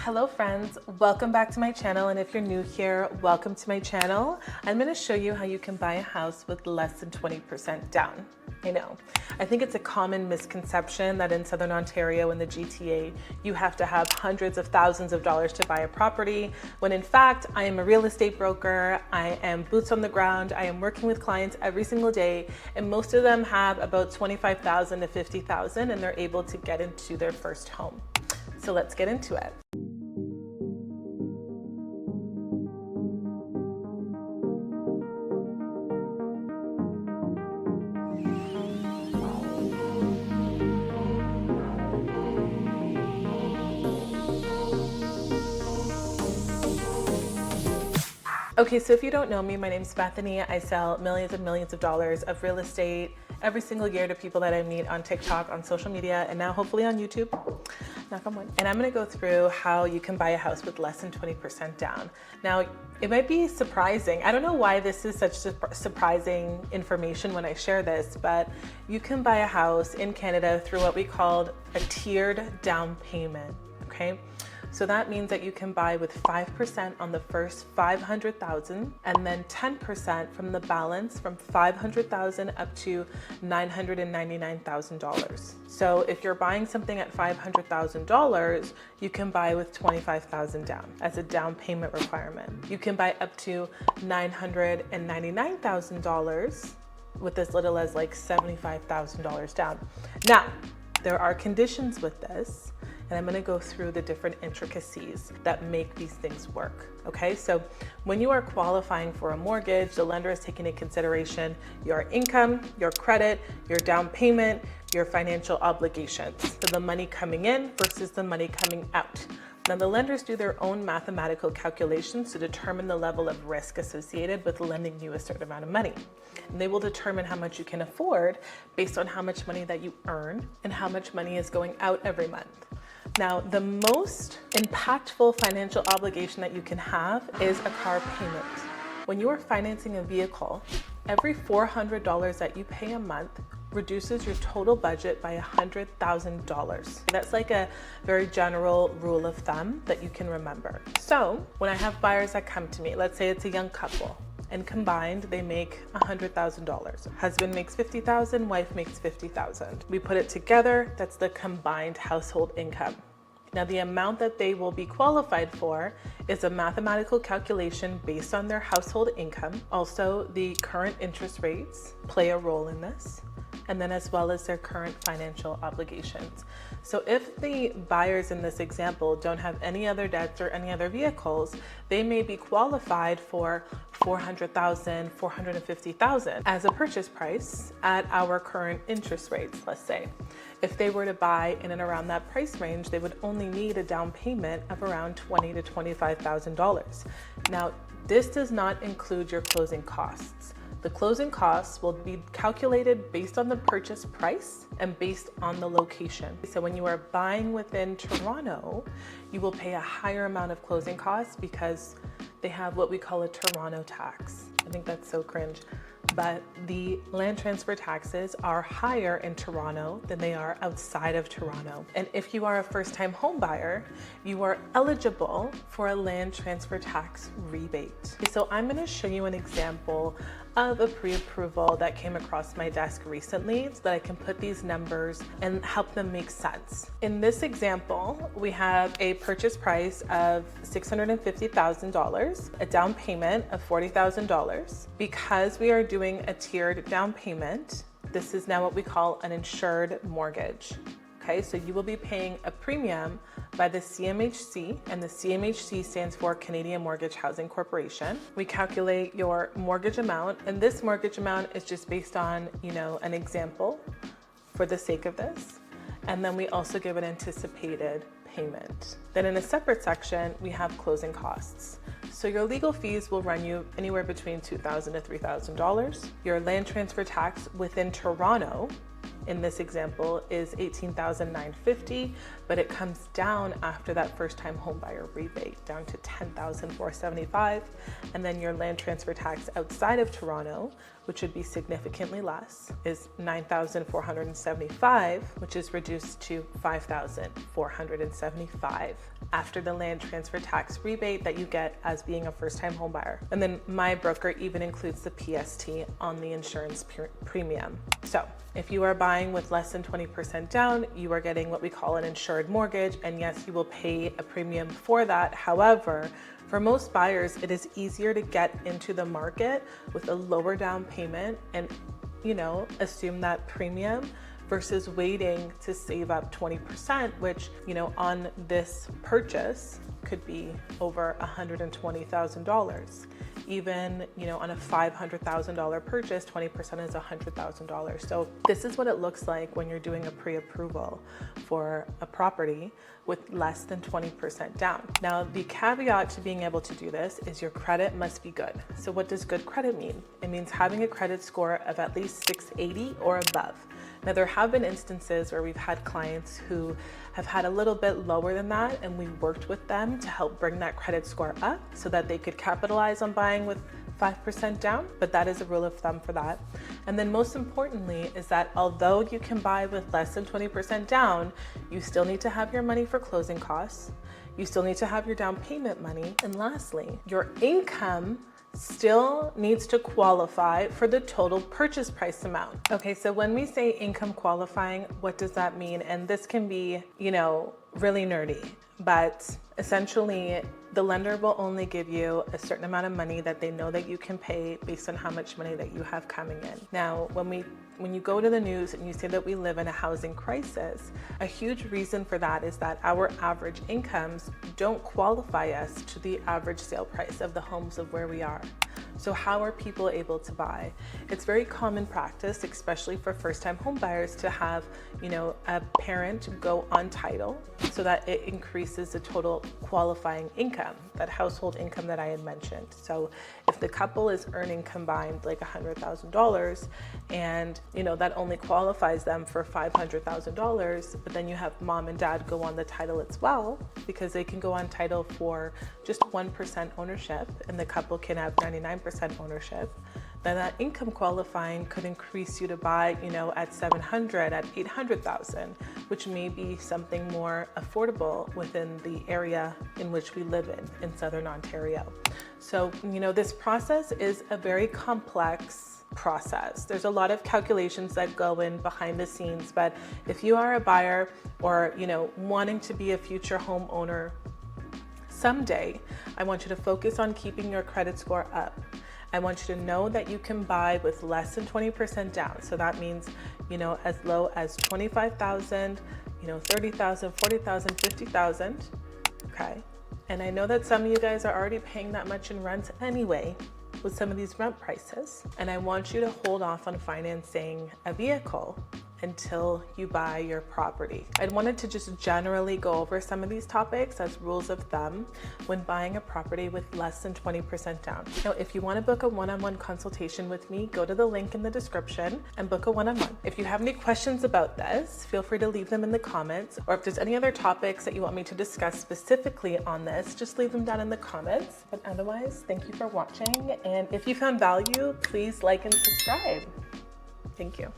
Hello friends, welcome back to my channel, and if you're new here, welcome to my channel. I'm going to show you how you can buy a house with less than 20% down. I know. I think it's a common misconception that in Southern Ontario and the GTA, you have to have hundreds of thousands of dollars to buy a property, when in fact, I am a real estate broker, I am boots on the ground, I am working with clients every single day, and most of them have about $25,000 to $50,000 and they're able to get into their first home. So let's get into it. Okay, so if you don't know me, my name's Bethany. I sell millions and millions of dollars of real estate every single year to people that I meet on TikTok, on social media, and now hopefully on YouTube. Knock on wood. And I'm gonna go through how you can buy a house with less than 20% down. Now, it might be surprising. I don't know why this is such surprising information when I share this, but you can buy a house in Canada through what we call a tiered down payment, okay? So that means that you can buy with 5% on the first $500,000 and then 10% from the balance from $500,000 up to $999,000. So if you're buying something at $500,000, you can buy with $25,000 down as a down payment requirement. You can buy up to $999,000 with as little as like $75,000 down. Now, there are conditions with this, and I'm gonna go through the different intricacies that make these things work, okay? So when you are qualifying for a mortgage, the lender is taking into consideration your income, your credit, your down payment, your financial obligations. So the money coming in versus the money coming out. Now the lenders do their own mathematical calculations to determine the level of risk associated with lending you a certain amount of money. And they will determine how much you can afford based on how much money that you earn and how much money is going out every month. Now, the most impactful financial obligation that you can have is a car payment. When you are financing a vehicle, every $400 that you pay a month reduces your total budget by $100,000. That's like a very general rule of thumb that you can remember. So when I have buyers that come to me, let's say it's a young couple, and combined they make $100,000. Husband makes $50,000, wife makes $50,000. We put it together, that's the combined household income. Now the amount that they will be qualified for is a mathematical calculation based on their household income. Also, the current interest rates play a role in this, and then as well as their current financial obligations. So if the buyers in this example don't have any other debts or any other vehicles, they may be qualified for $400,000, $450,000 as a purchase price at our current interest rates, let's say. If they were to buy in and around that price range, they would only need a down payment of around $20,000 to $25,000. Now, this does not include your closing costs. The closing costs will be calculated based on the purchase price and based on the location. So when you are buying within Toronto, you will pay a higher amount of closing costs because they have what we call a Toronto tax. I think that's so cringe. But the land transfer taxes are higher in Toronto than they are outside of Toronto. And if you are a first-time home buyer, you are eligible for a land transfer tax rebate. So I'm going to show you an example of a pre-approval that came across my desk recently so that I can put these numbers and help them make sense. In this example, we have a purchase price of $650,000, a down payment of $40,000. Because we are doing a tiered down payment, this is now what we call an insured mortgage. Okay, so you will be paying a premium by the CMHC, and the CMHC stands for Canadian Mortgage Housing Corporation. We calculate your mortgage amount, and this mortgage amount is just based on, an example for the sake of this. And then we also give an anticipated payment. Then in a separate section, we have closing costs. So your legal fees will run you anywhere between $2,000 to $3,000. Your land transfer tax within Toronto, in this example, is $18,950, but it comes down after that first-time homebuyer rebate down to $10,475, and then your land transfer tax outside of Toronto which would be significantly less, is $9,475, which is reduced to $5,475 after the land transfer tax rebate that you get as being a first-time home buyer. And then my broker even includes the PST on the insurance premium. So if you are buying with less than 20% down, you are getting what we call an insured mortgage. And yes, you will pay a premium for that. However, for most buyers, it is easier to get into the market with a lower down payment and, assume that premium versus waiting to save up 20%, which, on this purchase could be over $120,000. Even, on a $500,000 purchase, 20% is $100,000. So this is what it looks like when you're doing a pre-approval for a property with less than 20% down. Now, the caveat to being able to do this is your credit must be good. So what does good credit mean? It means having a credit score of at least 680 or above. Now, there have been instances where we've had clients who have had a little bit lower than that, and we worked with them to help bring that credit score up so that they could capitalize on buying with 5% down, but that is a rule of thumb for that. And then most importantly is that although you can buy with less than 20% down, you still need to have your money for closing costs. You still need to have your down payment money. And lastly, your income still needs to qualify for the total purchase price amount. Okay, so when we say income qualifying, what does that mean? And this can be, really nerdy, but essentially the lender will only give you a certain amount of money that they know that you can pay based on how much money that you have coming in. Now, when you go to the news and you say that we live in a housing crisis, a huge reason for that is that our average incomes don't qualify us to the average sale price of the homes of where we are. So how are people able to buy? It's very common practice, especially for first-time home buyers, to have, a parent go on title so that it increases the total qualifying income, that household income that I had mentioned. So if the couple is earning combined like $100,000 and, that only qualifies them for $500,000, but then you have mom and dad go on the title as well, because they can go on title for just 1% ownership and the couple can have 99% ownership, then that income qualifying could increase you to buy, at 700, at 800,000, which may be something more affordable within the area in which we live in Southern Ontario. So, this process is a very complex process. There's a lot of calculations that go in behind the scenes, but if you are a buyer or, wanting to be a future homeowner someday, I want you to focus on keeping your credit score up. I want you to know that you can buy with less than 20% down. So that means, as low as 25,000, 30,000, 40,000, 50,000. Okay. And I know that some of you guys are already paying that much in rent anyway with some of these rent prices. And I want you to hold off on financing a vehicle until you buy your property. I wanted to just generally go over some of these topics as rules of thumb when buying a property with less than 20% down. Now, if you want to book a one-on-one consultation with me, go to the link in the description and book a one-on-one. If you have any questions about this, feel free to leave them in the comments, or if there's any other topics that you want me to discuss specifically on this, just leave them down in the comments. But otherwise, thank you for watching. And if you found value, please like and subscribe. Thank you.